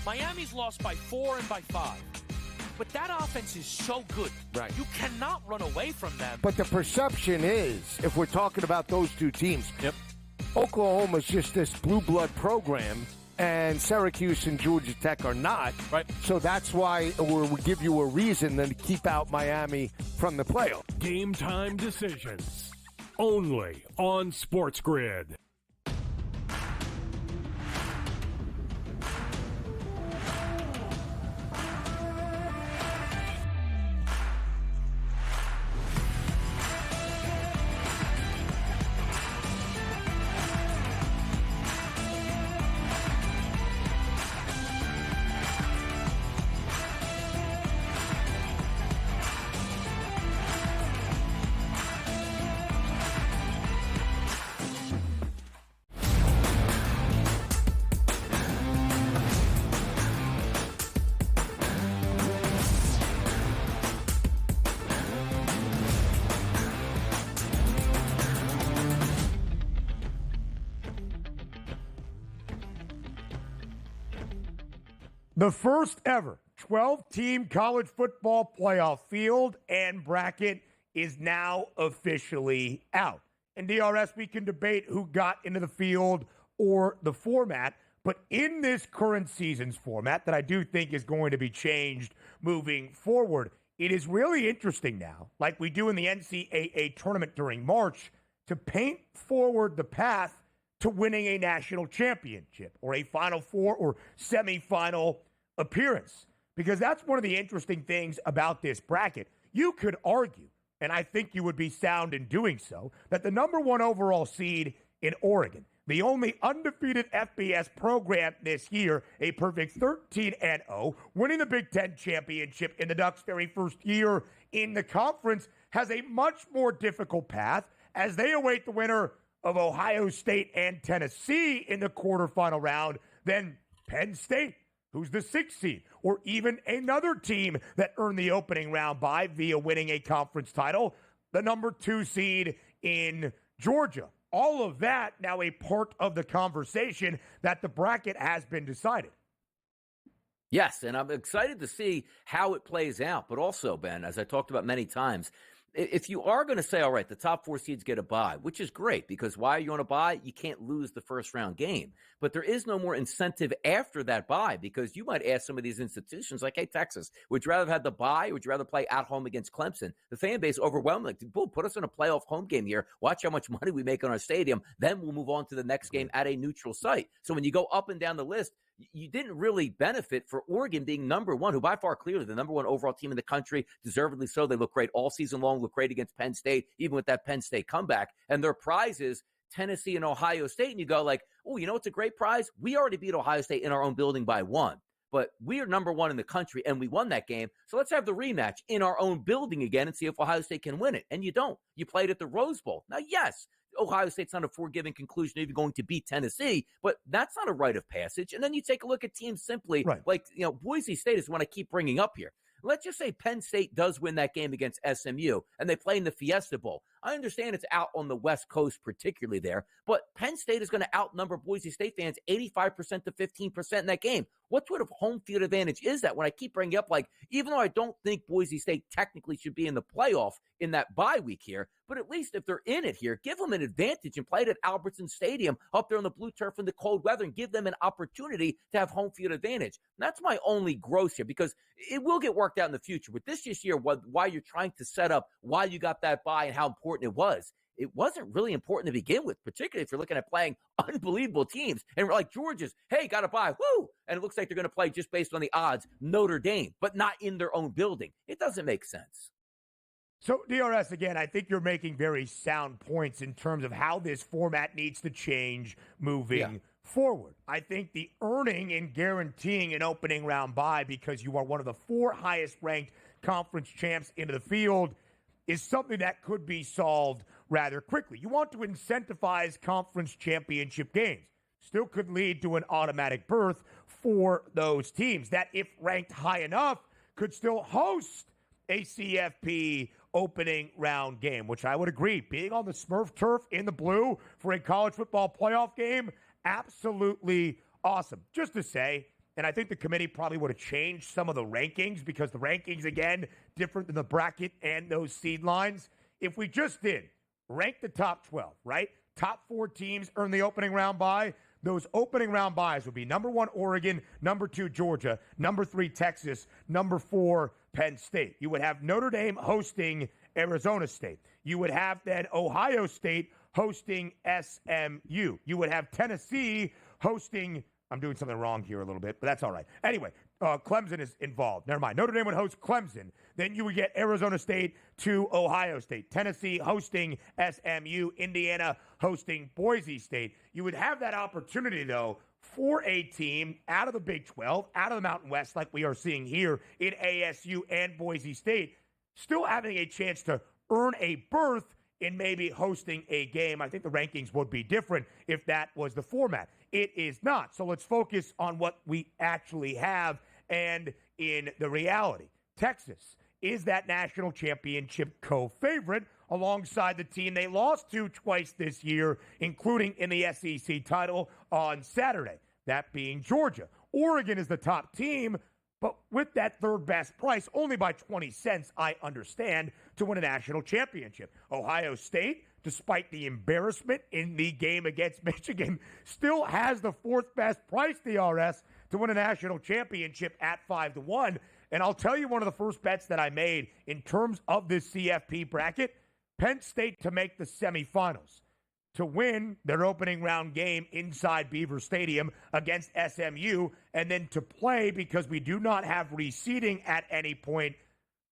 Miami's lost by 4 and by 5. But that offense is so good. Right. You cannot run away from them. But the perception is, if we're talking about those two teams, Yep. Oklahoma's just this blue blood program, and Syracuse and Georgia Tech are not. Right. So that's why we give you a reason then to keep out Miami from the playoff. Game time decisions, only on SportsGrid. The first ever 12-team college football playoff field and bracket is now officially out. In DRS, we can debate who got into the field or the format, but in this current season's format that I do think is going to be changed moving forward, it is really interesting now, like we do in the NCAA tournament during March, to paint forward the path to winning a national championship or a Final Four or semifinal appearance. Because that's one of the interesting things about this bracket. You could argue, and I think you would be sound in doing so, that the number 1 overall seed in Oregon, the only undefeated FBS program this year, a perfect 13-0, winning the Big Ten championship in the Ducks' very first year in the conference, has a much more difficult path as they await the winner of Ohio State and Tennessee in the quarterfinal round than Penn State, who's the 6th seed, or even another team that earned the opening round bye via winning a conference title, the number 2 seed in Georgia. All of that now a part of the conversation that the bracket has been decided. Yes, and I'm excited to see how it plays out. But also, Ben, as I talked about many times, if you are going to say, all right, the top 4 seeds get a bye, which is great because why are you on a bye? You can't lose the first round game. But there is no more incentive after that bye because you might ask some of these institutions like, hey, Texas, would you rather have had the bye or would you rather play at home against Clemson? The fan base overwhelmingly, like, put us in a playoff home game here. Watch how much money we make on our stadium. Then we'll move on to the next game at a neutral site. So when you go up and down the list, you didn't really benefit for Oregon being number 1, who by far clearly the number 1 overall team in the country, deservedly so. They look great all season long, look great against Penn State, even with that Penn State comeback. And their prizes, Tennessee and Ohio State. And you go like, oh, you know what's a great prize? We already beat Ohio State in our own building by 1. But we are number 1 in the country, and we won that game. So let's have the rematch in our own building again and see if Ohio State can win it. And you don't. You played at the Rose Bowl. Now, yes, Ohio State's not a foregiving conclusion of going to beat Tennessee, but that's not a rite of passage. And then you take a look at teams simply like, Boise State is one I keep bringing up here. Let's just say Penn State does win that game against SMU and they play in the Fiesta Bowl. I understand it's out on the West Coast, particularly there, but Penn State is going to outnumber Boise State fans 85% to 15% in that game. What sort of home field advantage is that when I keep bringing up, like, even though I don't think Boise State technically should be in the playoff in that bye week here, but at least if they're in it here, give them an advantage and play it at Albertson Stadium up there on the blue turf in the cold weather and give them an opportunity to have home field advantage. And that's my only gross here because it will get worked out in the future. But this year, why you're trying to set up why you got that bye and how important it was. It wasn't really important to begin with, particularly if you're looking at playing unbelievable teams. And we're like, Georgia's, hey, got to bye, woo! And it looks like they're going to play just based on the odds, Notre Dame, but not in their own building. It doesn't make sense. So, DRS, again, I think you're making very sound points in terms of how this format needs to change moving forward. I think the earning and guaranteeing an opening round bye because you are one of the 4 highest-ranked conference champs into the field is something that could be solved rather quickly. You want to incentivize conference championship games. Still could lead to an automatic berth for those teams that, if ranked high enough, could still host a CFP opening round game, which I would agree. Being on the Smurf turf in the blue for a college football playoff game, absolutely awesome. Just to say, and I think the committee probably would have changed some of the rankings because the rankings, again, different than the bracket and those seed lines. If we just did rank the top 12, right? Top 4 teams earn the opening round bye. Those opening round byes would be number 1, Oregon, number 2, Georgia, number 3, Texas, number 4, Penn State. You would have Notre Dame hosting Arizona State. You would have then Ohio State hosting SMU. You would have Tennessee hosting, I'm doing something wrong here a little bit, but that's all right. Anyway, Clemson is involved. Never mind. Notre Dame would host Clemson. Then you would get Arizona State to Ohio State. Tennessee hosting SMU. Indiana hosting Boise State. You would have that opportunity, though, for a team out of the Big 12, out of the Mountain West, like we are seeing here in ASU and Boise State, still having a chance to earn a berth in maybe hosting a game. I think the rankings would be different if that was the format. It is not. So let's focus on what we actually have and in the reality. Texas is that national championship co-favorite alongside the team they lost to twice this year, including in the SEC title on Saturday, that being Georgia. Oregon is the top team, but with that third best price, only by 20 cents, I understand, to win a national championship. Ohio State, despite the embarrassment in the game against Michigan, still has the 4th best price, DRS, to win a national championship at 5-1. And I'll tell you one of the first bets that I made in terms of this CFP bracket, Penn State to make the semifinals, to win their opening round game inside Beaver Stadium against SMU, and then to play, because we do not have reseeding at any point,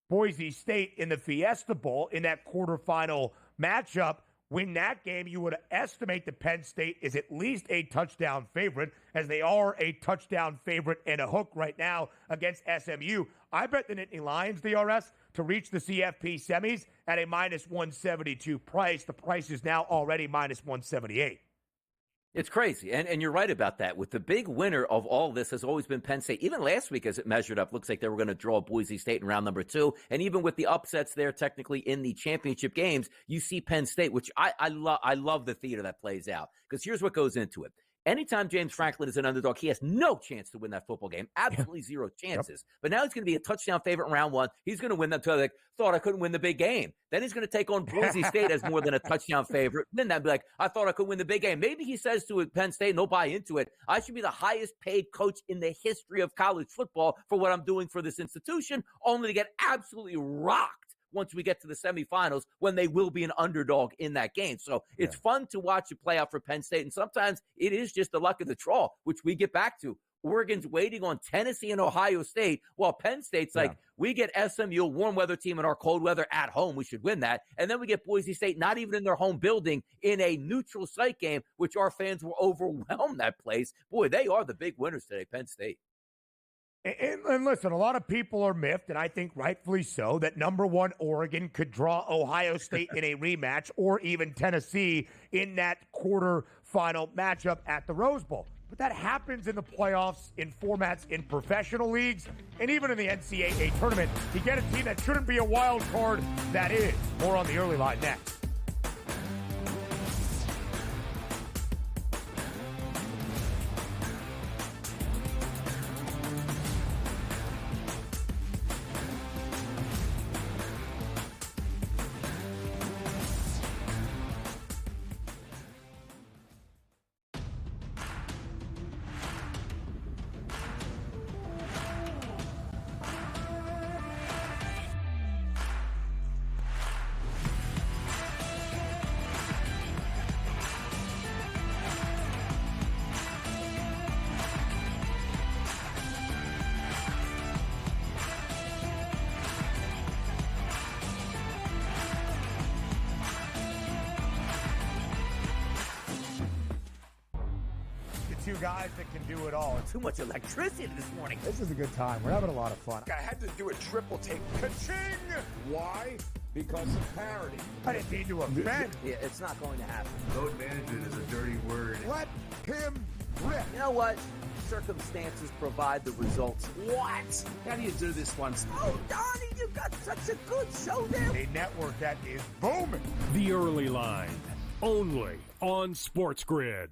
Boise State in the Fiesta Bowl in that quarterfinal matchup. Win that game, you would estimate that Penn State is at least a touchdown favorite, as they are a touchdown favorite and a hook right now against SMU. I bet the Nittany Lions, DRS, to reach the CFP semis at a minus 172 price. The price is now already minus 178. It's crazy. And you're right about that. With the big winner of all this has always been Penn State. Even last week, as it measured up, looks like they were going to draw Boise State in round number 2. And even with the upsets there, technically in the championship games, you see Penn State, which I love the theater that plays out. Because here's what goes into it. Anytime James Franklin is an underdog, he has no chance to win that football game. Absolutely zero chances. Yep. But now he's going to be a touchdown favorite in round 1. He's going to win that until like, thought I couldn't win the big game. Then he's going to take on Boise State as more than a touchdown favorite. Then that'd be like, I thought I could win the big game. Maybe he says to Penn State, and they'll buy into it, I should be the highest paid coach in the history of college football for what I'm doing for this institution, only to get absolutely rocked once we get to the semifinals when they will be an underdog in that game. So it's fun to watch it play out for Penn State. And sometimes it is just the luck of the draw, which we get back to. Oregon's waiting on Tennessee and Ohio State, while Penn State's like, we get SMU, a warm weather team, in our cold weather at home. We should win that. And then we get Boise State, not even in their home building, in a neutral site game, which our fans will overwhelm that place. Boy, they are the big winners today, Penn State. And listen, a lot of people are miffed, and I think rightfully so, that number 1 Oregon could draw Ohio State in a rematch or even Tennessee in that quarterfinal matchup at the Rose Bowl. But that happens in the playoffs, in formats in professional leagues, and even in the NCAA tournament. You get a team that shouldn't be a wild card that is. More on the early line next. Two guys that can do it all. Too much electricity this morning. This is a good time. We're having a lot of fun. I had to do a triple take. Ka-ching! Why? Because of parity. I didn't mean to offend. Yeah, it's not going to happen. Load management is a dirty word. Let him rip. You know what? Circumstances provide the results. What? How do you do this once? Oh, Donnie, you got such a good show there. A network that is booming. The Early Line, only on SportsGrid.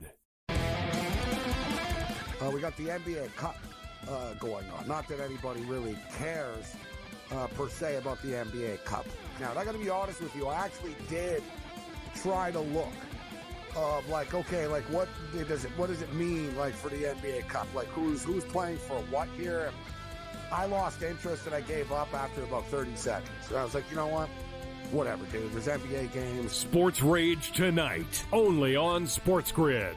We got the NBA Cup going on. Not that anybody really cares per se about the NBA Cup. Now, I'm going to be honest with you. I actually did try to look like, okay, like what does it mean like for the NBA Cup? Like who's playing for what here? And I lost interest and I gave up after about 30 seconds. So I was like, you know what? Whatever, dude. There's NBA games. Sports Rage tonight, only on SportsGrid.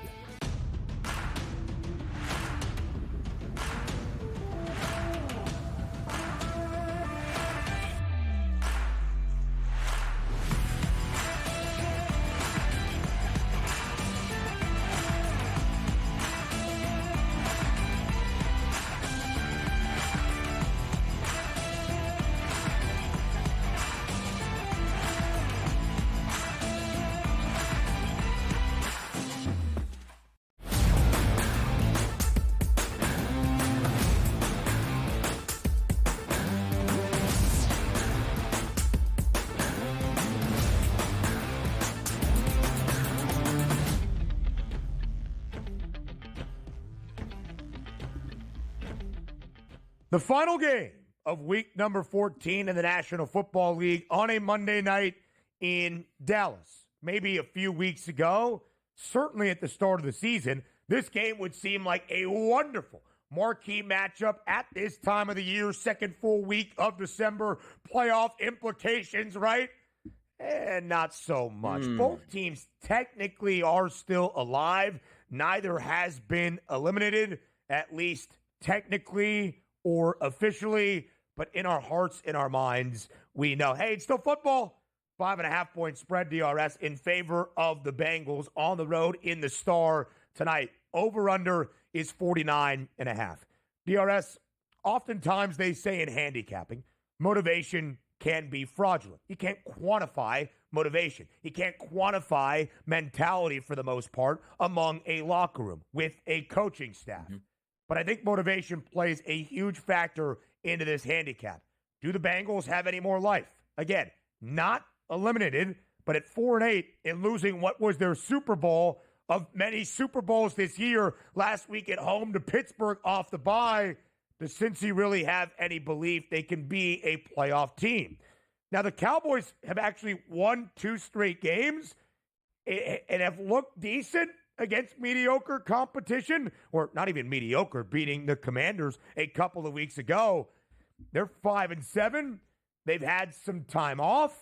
The final game of week number 14 in the National Football League on a Monday night in Dallas. Maybe a few weeks ago, certainly at the start of the season, this game would seem like a wonderful marquee matchup at this time of the year, second full week of December, playoff implications, right? And not so much. Both teams technically are still alive. Neither has been eliminated, at least technically or officially, but in our hearts, in our minds, we know, hey, it's still football. 5.5-point spread, DRS, in favor of the Bengals on the road in the Star tonight. Over-under is 49.5. DRS, oftentimes they say in handicapping, motivation can be fraudulent. You can't quantify motivation. He can't quantify mentality for the most part among a locker room with a coaching staff. But I think motivation plays a huge factor into this handicap. Do the Bengals have any more life? Again, not eliminated, but at 4-8 and losing what was their Super Bowl of many Super Bowls this year, last week at home to Pittsburgh off the bye, does Cincy really have any belief they can be a playoff team? Now, the Cowboys have actually won 2 straight games and have looked decent against mediocre competition, or not even mediocre, beating the Commanders a couple of weeks ago. They're 5-7. They've had some time off.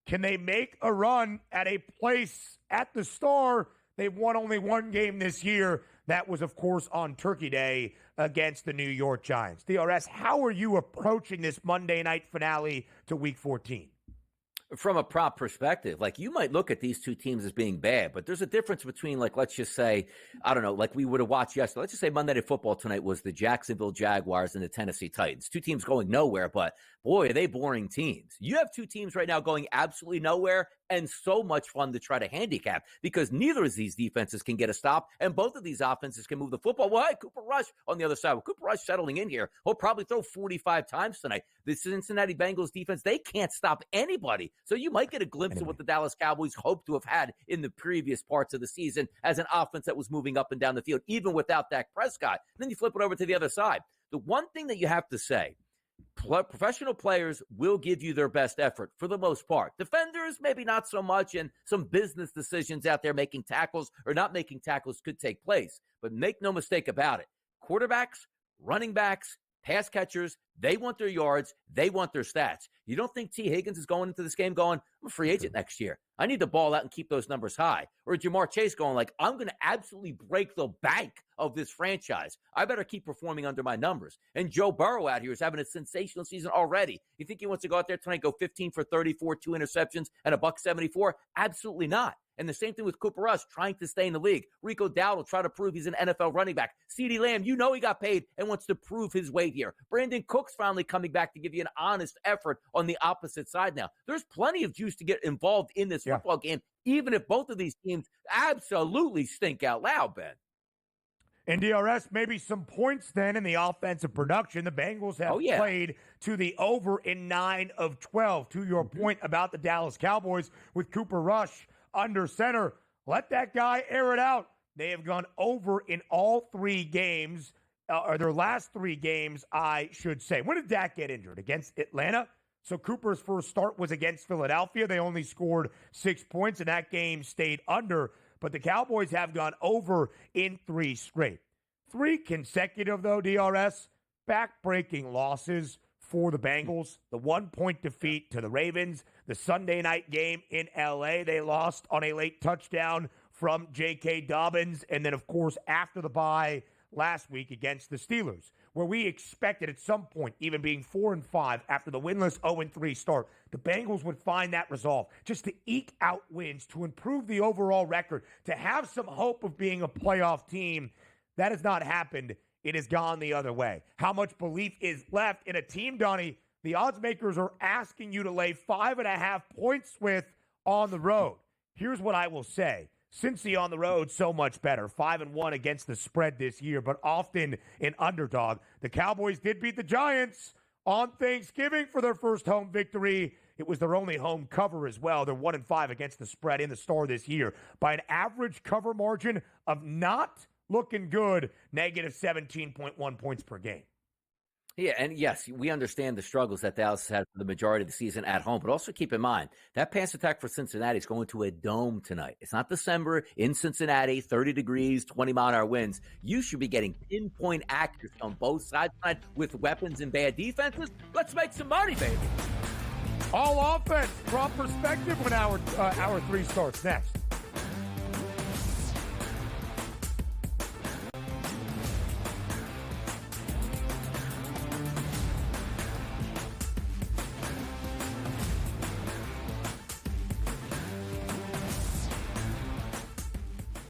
Can they make a run at a place at the Star? They've won only 1 game this year. That was, of course, on Turkey Day against the New York Giants. DRS, how are you approaching this Monday night finale to Week 14? From a prop perspective, like, you might look at these two teams as being bad, but there's a difference between, like, let's just say, I don't know, like we would have watched yesterday. Let's just say Monday Night Football tonight was the Jacksonville Jaguars and the Tennessee Titans. 2 teams going nowhere, but boy, are they boring teams. You have 2 teams right now going absolutely nowhere and so much fun to try to handicap because neither of these defenses can get a stop and both of these offenses can move the football. Well, hey, Cooper Rush on the other side. Well, Cooper Rush settling in here. He'll probably throw 45 times tonight. The Cincinnati Bengals defense, they can't stop anybody. So you might get a glimpse of what the Dallas Cowboys hoped to have had in the previous parts of the season as an offense that was moving up and down the field, even without Dak Prescott. And then you flip it over to the other side. The one thing that you have to say, professional players will give you their best effort for the most part. Defenders, maybe not so much, and some business decisions out there making tackles or not making tackles could take place. But make no mistake about it. Quarterbacks, running backs, pass catchers, they want their yards. They want their stats. You don't think T. Higgins is going into this game going, I'm a free agent next year. I need to ball out and keep those numbers high. Or Jamar Chase going like, I'm going to absolutely break the bank of this franchise. I better keep performing under my numbers. And Joe Burrow out here is having a sensational season already. You think he wants to go out there tonight, go 15 for 34, 2 interceptions, and $174? Absolutely not. And the same thing with Cooper Rush, trying to stay in the league. Rico Dowdle try to prove he's an NFL running back. CeeDee Lamb, you know he got paid and wants to prove his weight here. Brandon Cook's finally coming back to give you an honest effort on the opposite side now. There's plenty of juice to get involved in this football game, even if both of these teams absolutely stink out loud, Ben. And DRS, maybe some points then in the offensive production. The Bengals have played to the over in 9 of 12. To your point about the Dallas Cowboys with Cooper Rush under center, let that guy air it out. They have gone over in all 3 games, or their last 3 games, I should say. When did Dak get injured? Against Atlanta? So Cooper's first start was against Philadelphia. They only scored 6 points, and that game stayed under. But the Cowboys have gone over in 3 straight. 3 consecutive, though, DRS, back-breaking losses for the Bengals. The 1-point defeat to the Ravens. The Sunday night game in L.A., they lost on a late touchdown from J.K. Dobbins. And then, of course, after the bye last week against the Steelers, where we expected at some point, even being 4-5 after the winless 0-3 start, the Bengals would find that resolve just to eke out wins, to improve the overall record, to have some hope of being a playoff team. That has not happened. It has gone the other way. How much belief is left in a team, Donnie, the odds makers are asking you to lay 5.5 points with on the road? Here's what I will say. Cincy on the road, so much better. 5-1 against the spread this year, but often an underdog. The Cowboys did beat the Giants on Thanksgiving for their first home victory. It was their only home cover as well. They're 1-5 against the spread in the Star this year by an average cover margin of not looking good, negative 17.1 points per game. Yeah, and yes, we understand the struggles that Dallas had for the majority of the season at home, but also keep in mind, that pass attack for Cincinnati is going to a dome tonight. It's not December in Cincinnati, 30 degrees, 20-mile-an-hour winds. You should be getting pinpoint accuracy on both sides tonight with weapons and bad defenses. Let's make some money, baby. All offense, from perspective when hour 3 starts next.